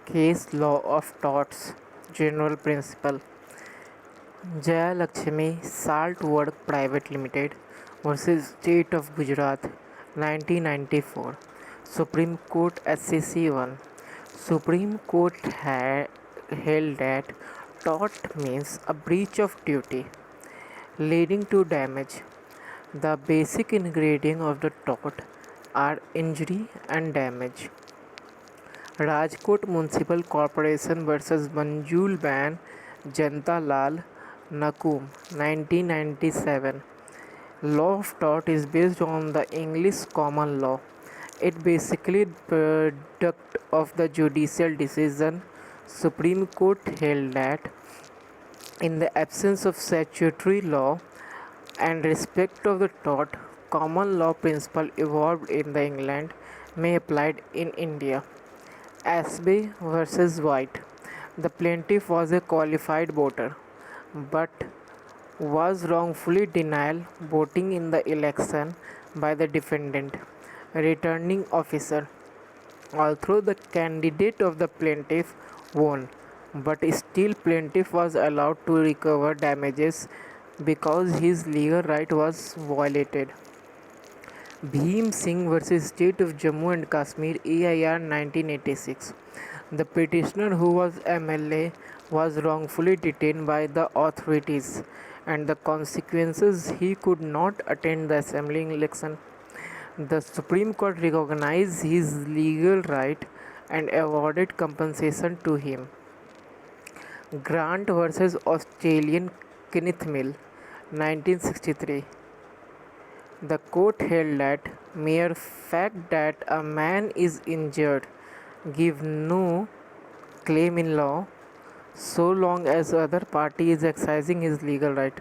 Case Law of Torts General Principle Jayalakshmi Salt Works Private Limited versus State of Gujarat 1994 Supreme Court SCC 1 Supreme Court held that tort means a breach of duty leading to damage. The basic ingredients of the tort are injury and damage. Rajkot Municipal Corporation versus Manjul Ban Janta Lal Nakum 1997. Law of tort is based on the English common law. It basically product of the judicial decision. Supreme Court held that in the absence of statutory law and respect of the tort, common law principle evolved in the England may applied in India. Asbey versus White. The plaintiff was a qualified voter, but was wrongfully denied voting in the election by the defendant, returning officer. Although the candidate of the plaintiff won, but still plaintiff was allowed to recover damages because his legal right was violated. Bhim Singh versus State of Jammu and Kashmir AIR 1986. The petitioner, who was MLA, was wrongfully detained by the authorities, and the consequences he could not attend the assembly election. The Supreme Court recognized his legal right and awarded compensation to him. Grant versus Australian Kenneth Mill 1963. The court held that mere fact that a man is injured give no claim in law so long as the other party is exercising his legal right.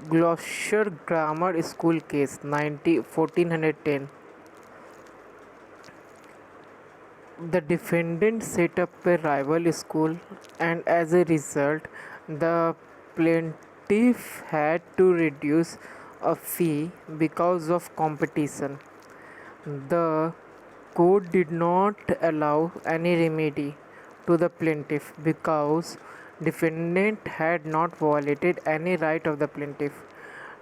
Gloucester Grammar School case 1410. The defendant set up a rival school, and as a result, the plaintiff had to reduce a fee because of competition. The court did not allow any remedy to the plaintiff because defendant had not violated any right of the plaintiff.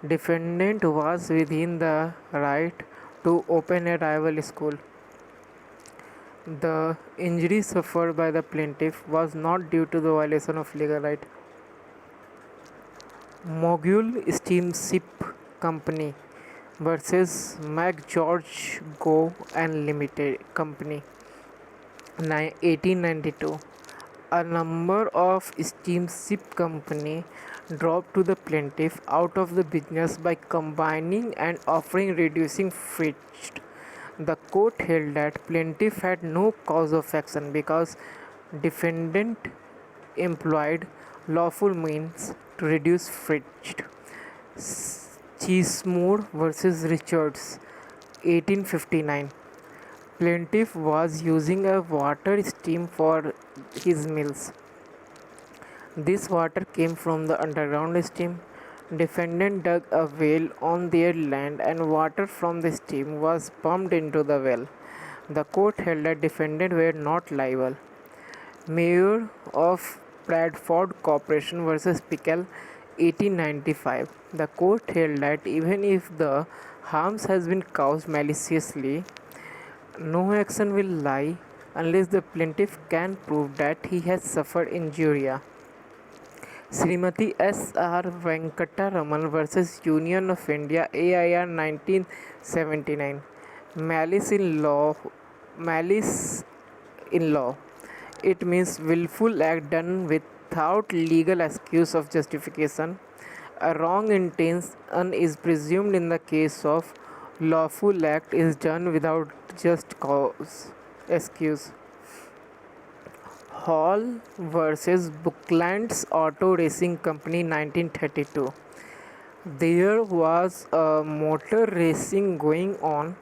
Defendant was within the right to open a rival school. The injury suffered by the plaintiff was not due to the violation of legal right. Mogul Steamship Company versus McGeorge Go and Limited Company 1892. A number of steamship company dropped to the plaintiff out of the business by combining and offering reducing freight. The court held that plaintiff had no cause of action because defendant employed lawful means to reduce freight. Cheesemore versus Richards 1859. Plaintiff was using a water stream for his mills. This water came from the underground stream. Defendant dug a well on their land and water from the stream was pumped into the well. The court held that defendant were not liable. Mayor of Bradford Corporation versus Pickle 1895. The court held that even if the harms has been caused maliciously, no action will lie unless the plaintiff can prove that he has suffered injury. Srimati S.R. Venkataraman versus Union of India AIR 1979. Malice in law. Malice in law. It means willful act done without legal excuse of justification. A wrong intention is presumed in the case of lawful act is done without just cause excuse. Hall versus Bucklands Auto Racing Company 1932. There was a motor racing going on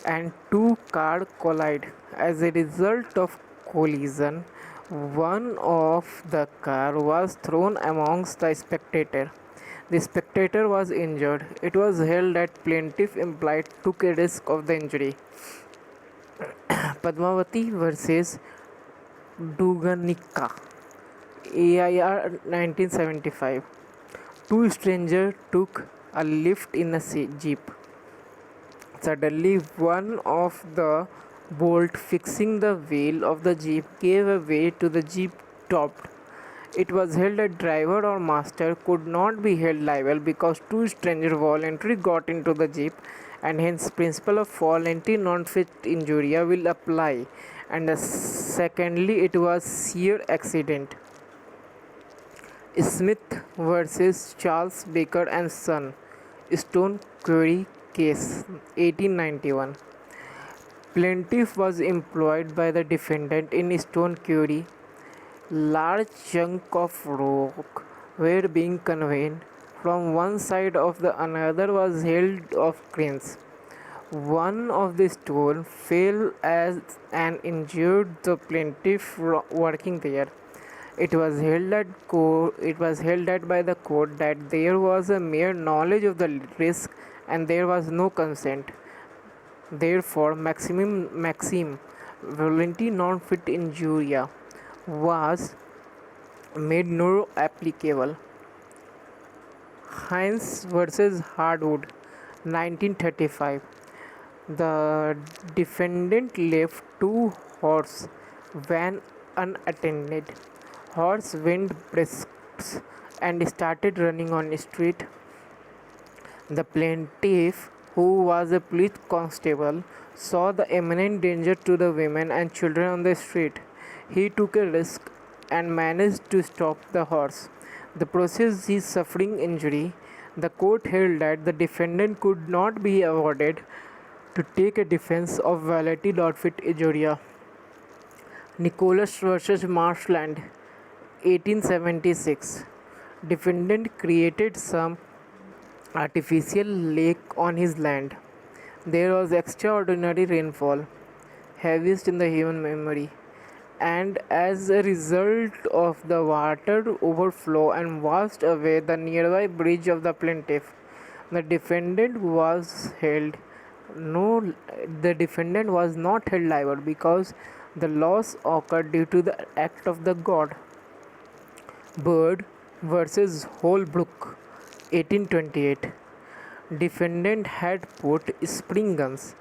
and two cars collide. As a result of collision, one of the car was thrown amongst the spectator. The spectator was injured. It was held that plaintiff implied took a risk of the injury. Padmavati versus Duganika, AIR 1975. Two strangers took a lift in a jeep. Suddenly, one of the bolt fixing the wheel of the jeep gave way to the jeep topped. It was held that driver or master could not be held liable because two strangers voluntarily got into the jeep, and hence principle of voluntary non-fit injuria will apply. And secondly, it was sheer accident. Smith versus Charles Baker and Son, Stone Quarry Case, 1891. Plaintiff was employed by the defendant in stone quarry. Large chunks of rock were being conveyed from one side of the another was held of cranes. One of the stones fell as and injured the plaintiff working there. It was held at by the court that there was a mere knowledge of the risk and there was no consent. Therefore, maxim voluntary non-fit injuria was made no applicable. Hines versus Hardwood, 1935. The defendant left two horse van unattended. Horse went brisk and started running on the street. The plaintiff, who was a police constable, saw the imminent danger to the women and children on the street. He took a risk and managed to stop the horse. The process is suffering injury. The court held that the defendant could not be awarded to take a defense of voluntary non-fit injuria. Nicholas versus Marshland, 1876. Defendant created some artificial lake on his land. There was extraordinary rainfall, heaviest in the human memory, and as a result of the water overflow and washed away the nearby bridge of the plaintiff, the defendant was held no the defendant was not held liable because the loss occurred due to the act of the god. Bird versus Holbrook, 1828. Defendant had put spring guns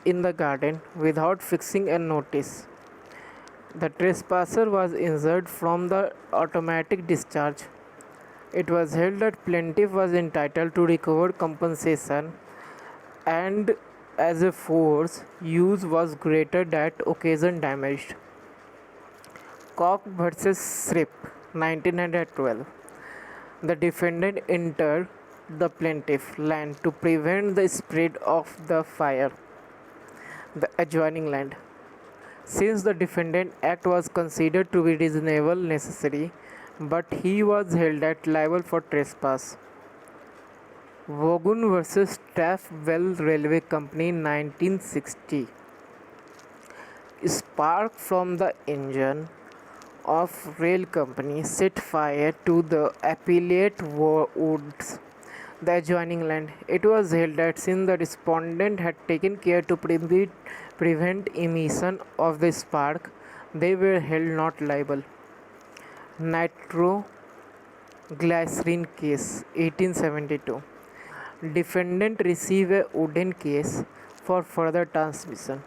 in the garden without fixing a notice. The trespasser was injured from the automatic discharge. It was held that plaintiff was entitled to recover compensation and as a force use was greater that occasion damaged. Cock versus Shrip, 1912. The defendant entered the plaintiff's land to prevent the spread of the fire, the adjoining land. Since the defendant act was considered to be reasonable necessary, but he was held at liable for trespass. Vaughan versus Taffwell Railway Company, 1960. Spark from the engine of rail company set fire to the appellate woods, the adjoining land. It was held that since the respondent had taken care to prevent emission of the spark, they were held not liable. Nitroglycerin case, 1872. Defendant received a wooden case for further transmission.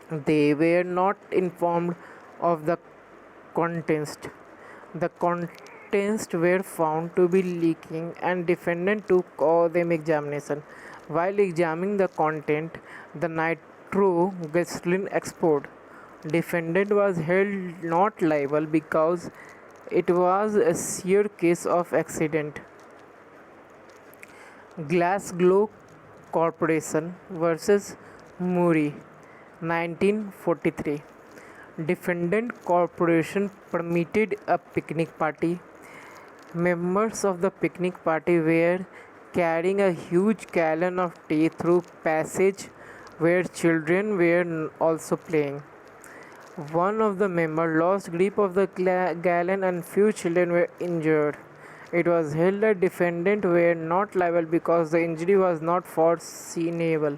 They were not informed of the contents. The contents were found to be leaking and defendant took them examination. While examining the content, the nitroglycerin exploded. Defendant was held not liable because it was a sheer case of accident. Glassglow Corporation versus Murray, 1943. Defendant corporation permitted a picnic party. Members of the picnic party were carrying a huge gallon of tea through passage where children were also playing. One of the members lost grip of the gallon and few children were injured. It was held that defendants were not liable because the injury was not foreseeable.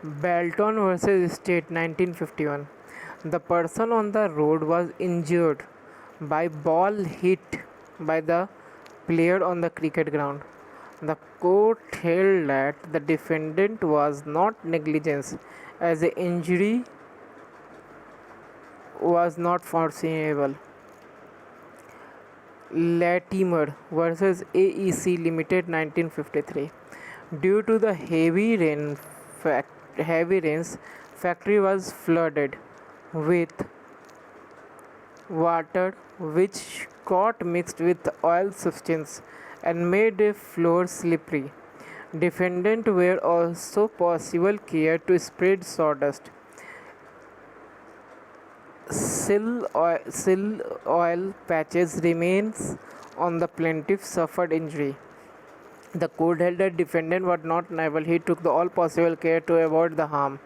Belton versus State 1951. The person on the road was injured by ball hit by the player on the cricket ground. The court held that the defendant was not negligence as the injury was not foreseeable. Latimer versus AEC Limited 1953. Due to the heavy rains, factory was flooded with water which got mixed with oil substance and made the floor slippery. Defendant were also possible care to spread sawdust. Sill oil patches remains on the plaintiff suffered injury. The court held that defendant was not liable. He took all possible care to avoid the harm.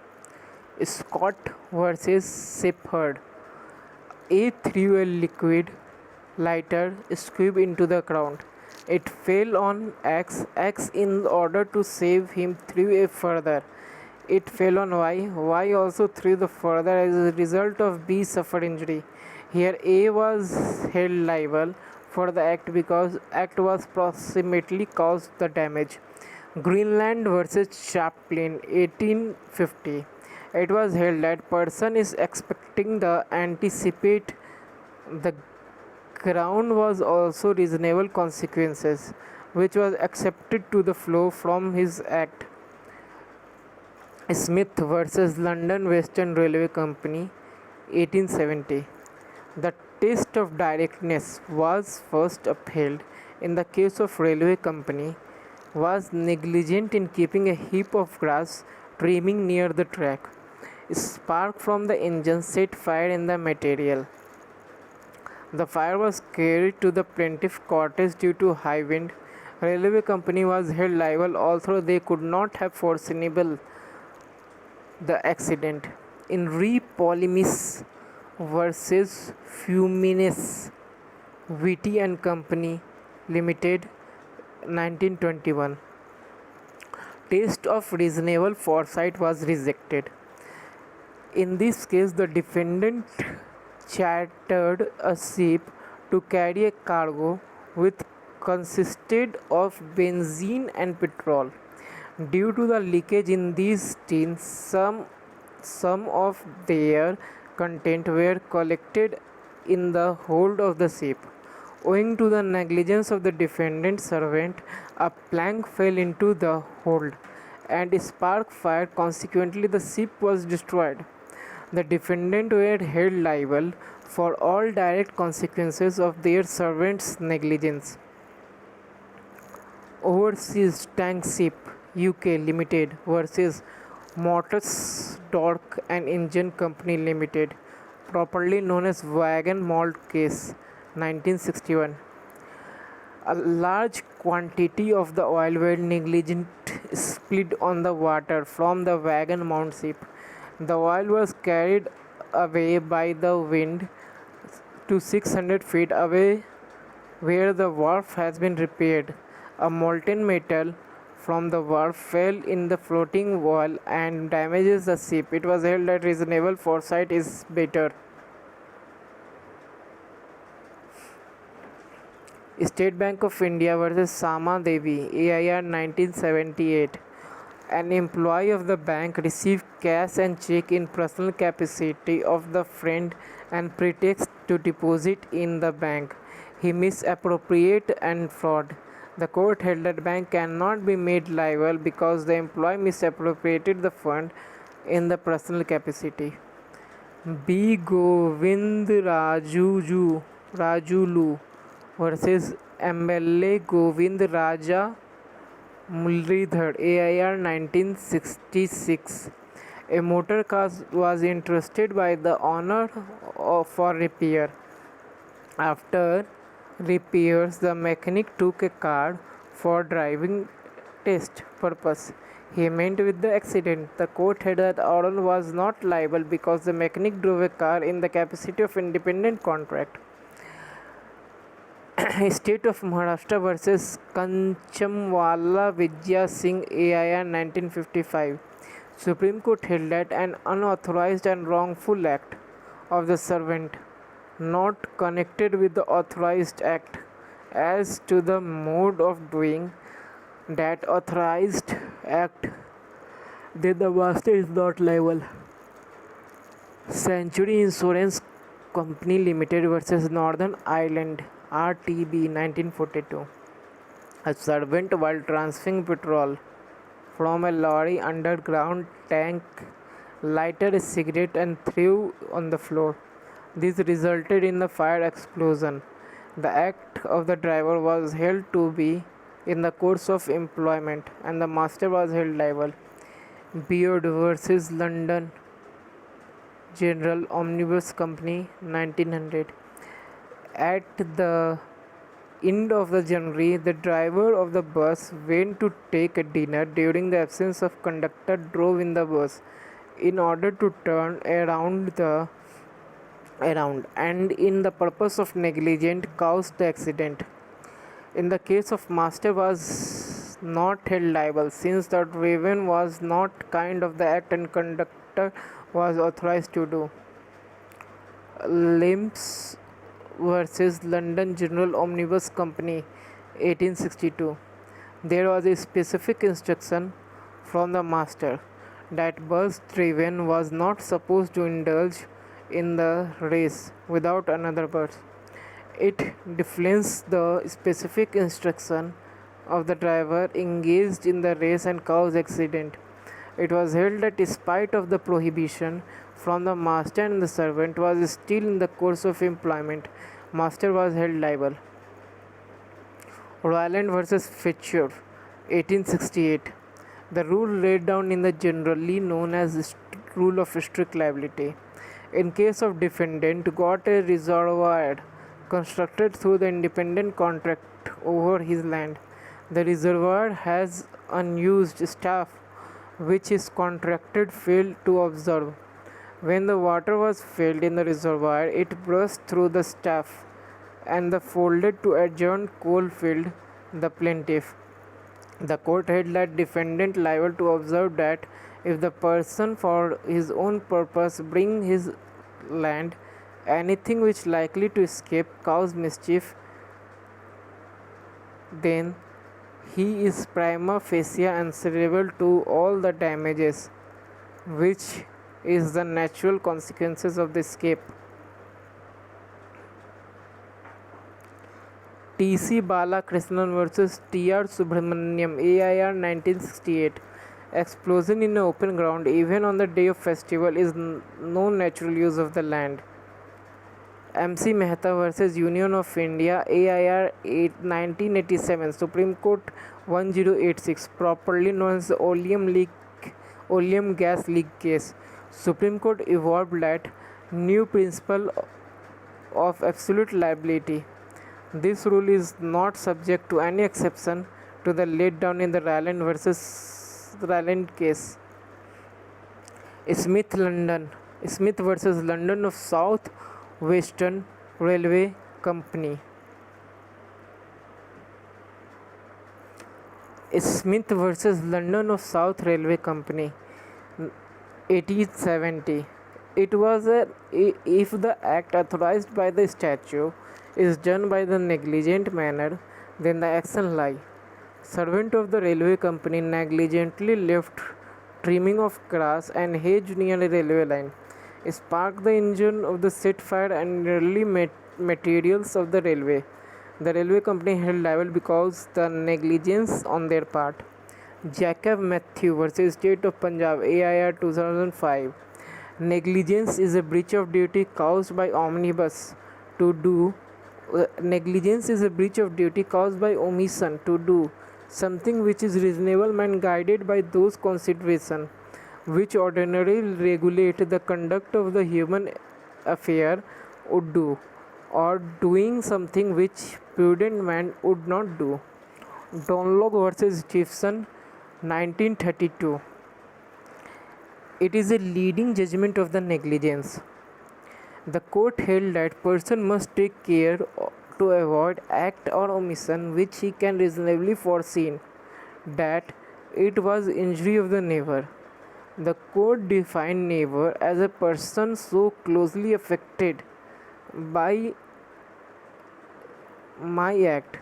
Scott versus Shepherd. A threw a liquid lighter squib into the ground. It fell on X. X, in order to save him, threw a further. It fell on Y. Y also threw the further. As a result of B suffered injury. Here A was held liable for the act because act was approximately caused the damage. Greenland versus Chaplin 1850. It was held that person is expecting the anticipate the ground was also reasonable consequences which was accepted to the flow from his act. Smith versus London Western Railway Company 1870. The test of directness was first upheld in the case of railway company was negligent in keeping a heap of grass trimming near the track. Spark from the engine set fire in the material. The fire was carried to the plaintiff cottage due to high wind. Railway company was held liable although they could not have foreseeable the accident. In Re Polymis versus Fuminis, Whitty and Company Limited 1921. Test of reasonable foresight was rejected. In this case, the defendant chartered a ship to carry a cargo which consisted of benzene and petrol. Due to the leakage in these tins, some of their content were collected in the hold of the ship. Owing to the negligence of the defendant's servant, a plank fell into the hold and spark fired. Consequently, the ship was destroyed. The defendant were held liable for all direct consequences of their servant's negligence. Overseas Tank Ship UK Limited versus Motors Dock and Engine Company Limited, properly known as Wagon Malt Case 1961. A large quantity of the oil were negligent spilled on the water from the wagon mount ship. The oil was carried away by the wind to 600 feet away where the wharf has been repaired. A molten metal from the wharf fell in the floating wall and damages the ship. It was held that reasonable foresight is better. State Bank of India versus Sama Devi, AIR 1978. An employee of the bank received cash and check in personal capacity of the friend and pretext to deposit in the bank. He misappropriated and fraud. The court held that bank cannot be made liable because the employee misappropriated the fund in the personal capacity. B. Govind Rajulu versus MLA Govind Raja Muralidhar, AIR 1966. A motor car was entrusted by the owner for repair. After repairs, the mechanic took a car for driving test purpose. He met with the accident. The court held that the owner was not liable because the mechanic drove a car in the capacity of independent contract. State of Maharashtra versus Kanchamwala Vijaya Singh, AIR 1955. Supreme Court held that an unauthorized and wrongful act of the servant not connected with the authorized act as to the mode of doing that authorized act, then the master is not liable. Century Insurance Company Limited versus Northern Ireland RTB 1942. A servant, while transferring petrol from a lorry underground tank, lighted a cigarette and threw on the floor. This resulted in the fire explosion. The act of the driver was held to be in the course of employment and the master was held liable. Beard versus London General Omnibus Company 1900. At the end of the journey, the driver of the bus went to take a dinner. During the absence of conductor, drove in the bus in order to turn around and in the purpose of negligent caused the accident. In the case of master was not held liable since the driven was not kind of the act and conductor was authorized to do. Limps versus London General Omnibus Company 1862. There was a specific instruction from the master that bus driven was not supposed to indulge in the race without another bus. It defines the specific instruction of the driver engaged in the race and caused accident. It was held that despite of the prohibition from the master and the servant was still in the course of employment, master was held liable. Ryland versus Fitcher 1868. The rule laid down in the generally known as rule of strict liability. In case of defendant got a reservoir constructed through the independent contract over his land, the reservoir has unused staff which his contracted failed to observe. When the water was filled in the reservoir, it burst through the staff and the folded to adjourn coal field the plaintiff. The court held that defendant liable to observe that if the person for his own purpose bring his land anything which likely to escape cause mischief, then he is prima facie answerable to all the damages which is the natural consequences of the escape. T.C. Balakrishnan versus T.R. Subramaniam AIR 1968. Explosion in open ground even on the day of festival is no natural use of the land. M.C. Mehta versus Union of India AIR 1987. Supreme Court 1086, properly known as the oleum gas leak case. Supreme Court evolved that new principle of absolute liability. This rule is not subject to any exception to the laid down in the Ryland versus Ryland case. Smith versus London of South Western Railway Company. Smith versus London of South Railway Company 1870. It was if the act authorized by the statute is done by the negligent manner, then the action lie. Servant of the railway company negligently left trimming of grass and hedge near a railway line, sparked the engine of the set fire and nearly materials of the railway. The railway company held liable because the negligence on their part. Jacob Matthew versus State of Punjab AIR 2005. Negligence is a breach of duty caused by omnibus to do. Negligence is a breach of duty caused by omission to do something which is reasonable and guided by those considerations which ordinarily regulate the conduct of the human affair would do, or doing something which prudent man would not do. Donlog versus Stephenson 1932. It is a leading judgment of the negligence. The court held that person must take care to avoid act or omission which he can reasonably foresee that it was injury of the neighbor. The court defined neighbor as a person so closely affected by my act,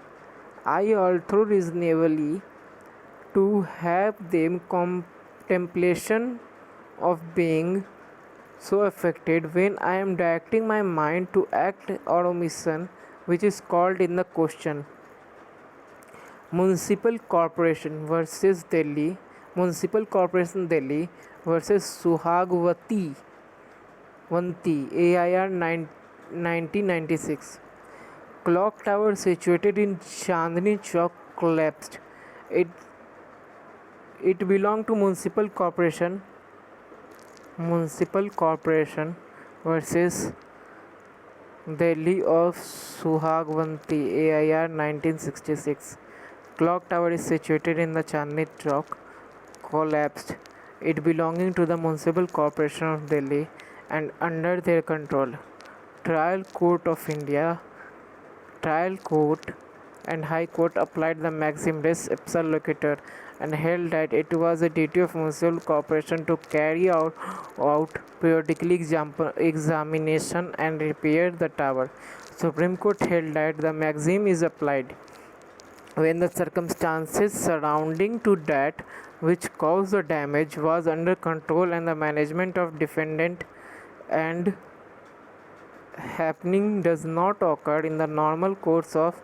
I also reasonably to have them contemplation of being so affected when I am directing my mind to act or omission, which is called in the question. Municipal Corporation versus Delhi. Municipal Corporation Delhi versus Suhagwati Vanti AIR 1996. Clock tower situated in Chandni Chowk collapsed. It it belonged to Municipal Corporation versus Delhi of Suhagwanti AIR 1966. Clock tower is situated in the Chandni Chowk collapsed. It belonging to the Municipal Corporation of Delhi and under their control. Trial Court of India, Trial Court and High Court applied the maxim res ipsa loquitur and held that it was a duty of municipal corporation to carry out periodically examination and repair the tower. Supreme Court held that the maxim is applied when the circumstances surrounding to that which caused the damage was under control and the management of defendant and happening does not occur in the normal course of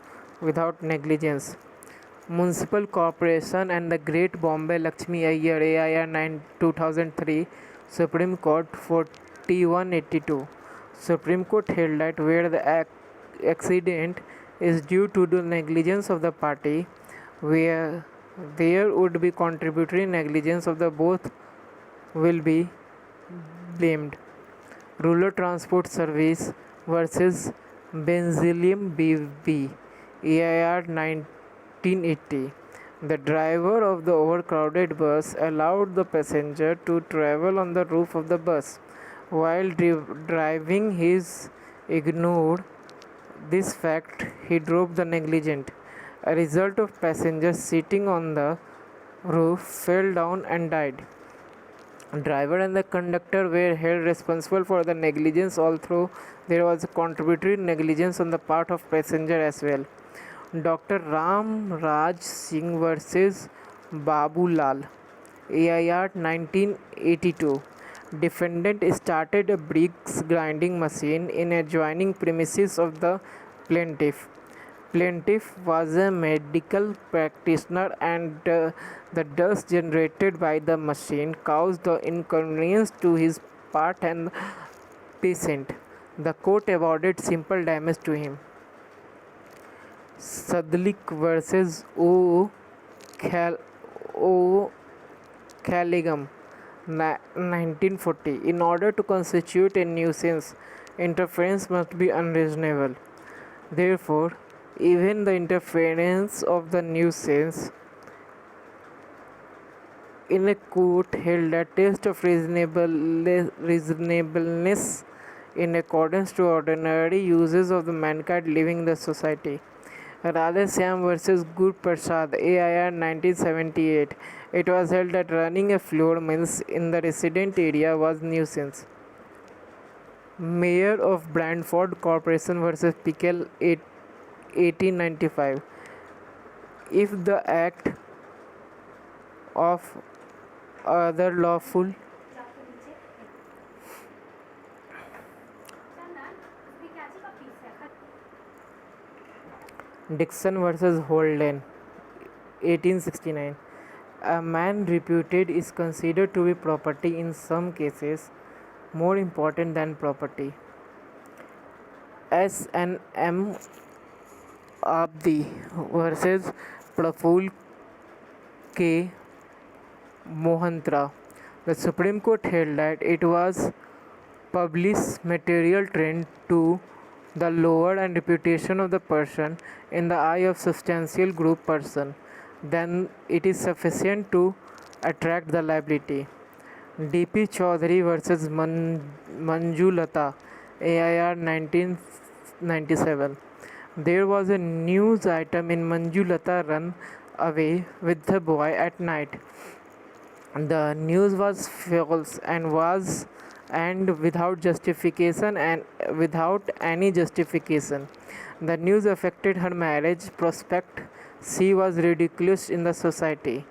without negligence. Municipal Corporation and the Great Bombay Lakshmi Iyer AIR 2003 Supreme Court 4182. Supreme Court held that where the accident is due to the negligence of the party, where there would be contributory negligence of the both will be blamed. Rural Transport Service versus Benzilium BV AIR 1980. The driver of the overcrowded bus allowed the passenger to travel on the roof of the bus. While driving, he ignored this fact. He drove the negligent. A result of passengers sitting on the roof fell down and died. Driver and the conductor were held responsible for the negligence, although there was contributory negligence on the part of passenger as well. Dr. Ram Raj Singh versus Babu Lal AIR 1982. Defendant started a bricks grinding machine in adjoining premises of the plaintiff. Plaintiff was a medical practitioner and the dust generated by the machine caused the inconvenience to his part and patient. The court awarded simple damage to him. Sadlik versus O. Khaligam 1940. In order to constitute a nuisance, interference must be unreasonable. Therefore, even the interference of the nuisance in a court held a test of reasonableness in accordance to ordinary uses of the mankind living in the society. Radha Syam versus Gur Prasad AIR 1978. It was held that running a flour mills in the resident area was nuisance. Mayor of Brantford Corporation versus Pickle 1895. If the act of other lawful Dixon versus Holden 1869. A man reputed is considered to be property in some cases more important than property. S&M Abdi versus Praful K. Mohantra. The Supreme Court held that it was published material trend to the lower and reputation of the person in the eye of substantial group person, then it is sufficient to attract the liability. D.P. Chaudhary versus Manjulata AIR 1997. There was a news item in Manjulata run away with the boy at night. The news was false and without justification and without any justification. The news affected her marriage prospect. She was ridiculed in the society.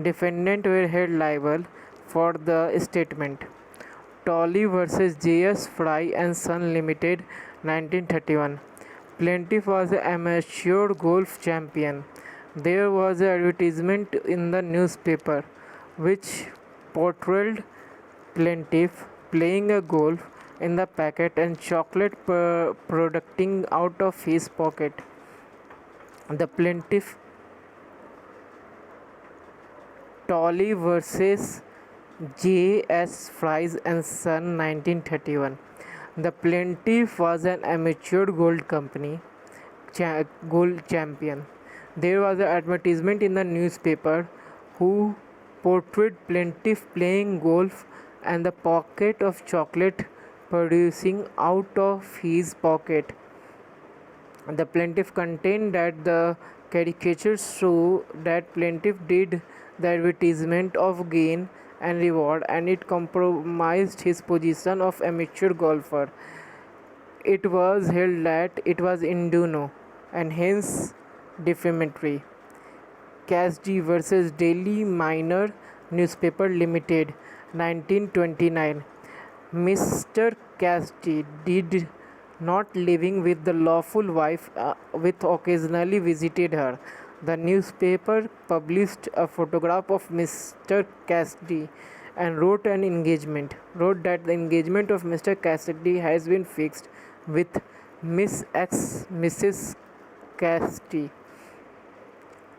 Defendants were held liable for the statement. Tolley versus J.S. Fry and Son Limited, 1931. Plaintiff was an amateur golf champion. There was an advertisement in the newspaper which portrayed plaintiff playing a golf in the packet and chocolate producing out of his pocket. The plaintiff Tolley versus J.S. Fries and Son, 1931. The plaintiff was an amateur gold champion. There was an advertisement in the newspaper who portrayed plaintiff playing golf and the pocket of chocolate producing out of his pocket. The plaintiff contended that the caricatures show that plaintiff did the advertisement of gain and reward and it compromised his position of amateur golfer. It was held that it was induno and hence defamatory. Cassidy versus Daily Miner Newspaper Limited, 1929. Mr. Cassidy did not living with the lawful wife with occasionally visited her. The newspaper published a photograph of Mr. Cassidy and wrote that the engagement of Mr. Cassidy has been fixed with Mrs. Cassidy.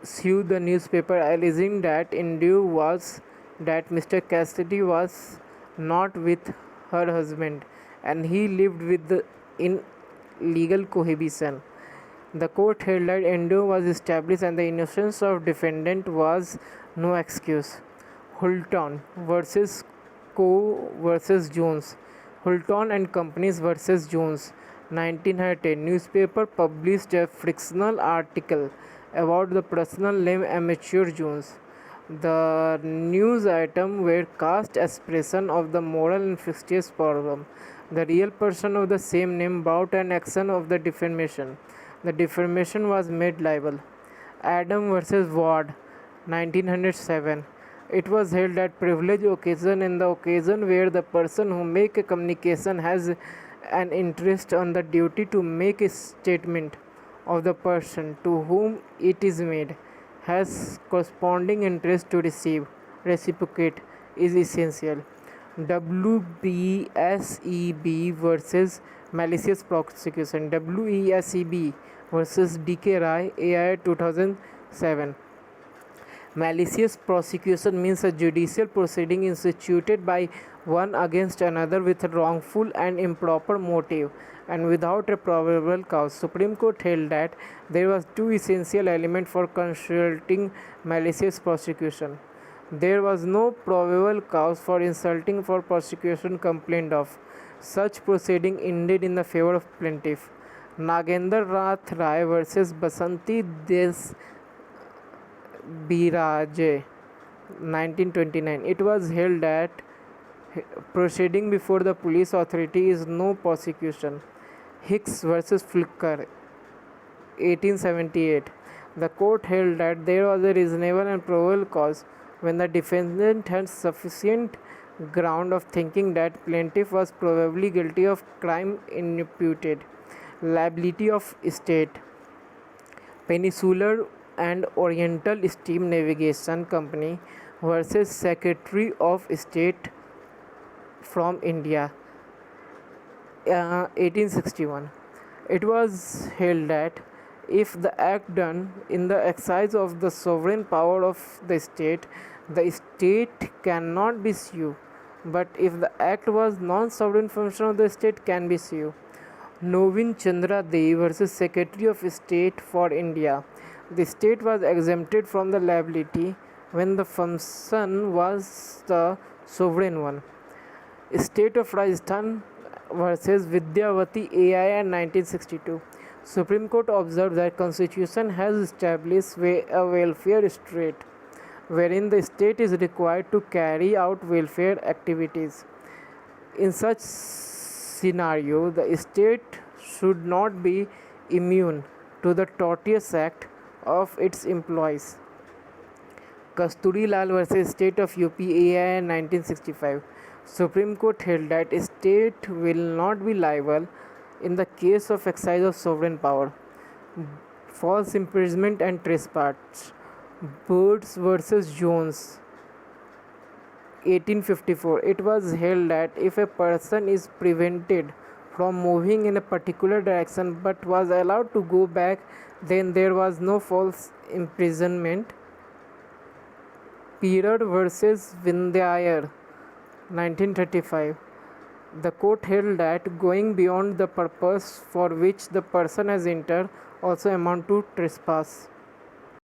Sued the newspaper alleging that undue was that Mr. Cassidy was not with her husband and he lived in legal cohabitation. The court held that undue was established and the innocence of defendant was no excuse. Hulton versus Co versus Jones. Hulton and Companies versus Jones, 1910. Newspaper published a fictional article about the personal name Amateur Jones. The news item were cast expression of the moral and fictitious problem. The real person of the same name brought an action of the defamation. The defamation was made liable. Adam versus Ward, 1907. It was held that privilege occasion in the occasion where the person who make a communication has an interest on the duty to make a statement of the person to whom it is made has corresponding interest to reciprocate is essential. WBSEB versus malicious prosecution. WESEB versus DK Rai AI 2007. Malicious prosecution means a judicial proceeding instituted by one against another with a wrongful and improper motive and without a probable cause. Supreme Court held that there was two essential elements for constituting malicious prosecution. There was no probable cause for insulting for prosecution complained of. Such proceeding ended in the favor of plaintiff. Nagendra Nath Rai versus Basanti Des Biraje, 1929. It was held that proceeding before the police authority is no prosecution. Hicks versus Flicker, 1878. The court held that there was a reasonable and probable cause when the defendant had sufficient ground of thinking that plaintiff was probably guilty of crime imputed. Liability of state. Peninsular and Oriental Steam Navigation Company versus Secretary of State from India, 1861. It was held that if the act done in the exercise of the sovereign power of the state cannot be sued, but if the act was non-sovereign function of the state can be sued. Novin Chandra Dey versus Secretary of State for India. The state was exempted from the liability when the function was the sovereign one. State of Rajasthan versus Vidyavati AI in 1962. Supreme Court observed that Constitution has established a welfare state. wherein the state is required to carry out welfare activities. In such scenario, the state should not be immune to the tortious act of its employees. Kasturi Lal versus State of UP AI 1965. Supreme Court held that state will not be liable in the case of exercise of sovereign power, false imprisonment and trespass. Birds versus Jones 1854. It was held that if a person is prevented from moving in a particular direction but was allowed to go back, then there was no false imprisonment. Pirad versus Vindhyayar 1935. The court held that going beyond the purpose for which the person has entered also amount to trespass.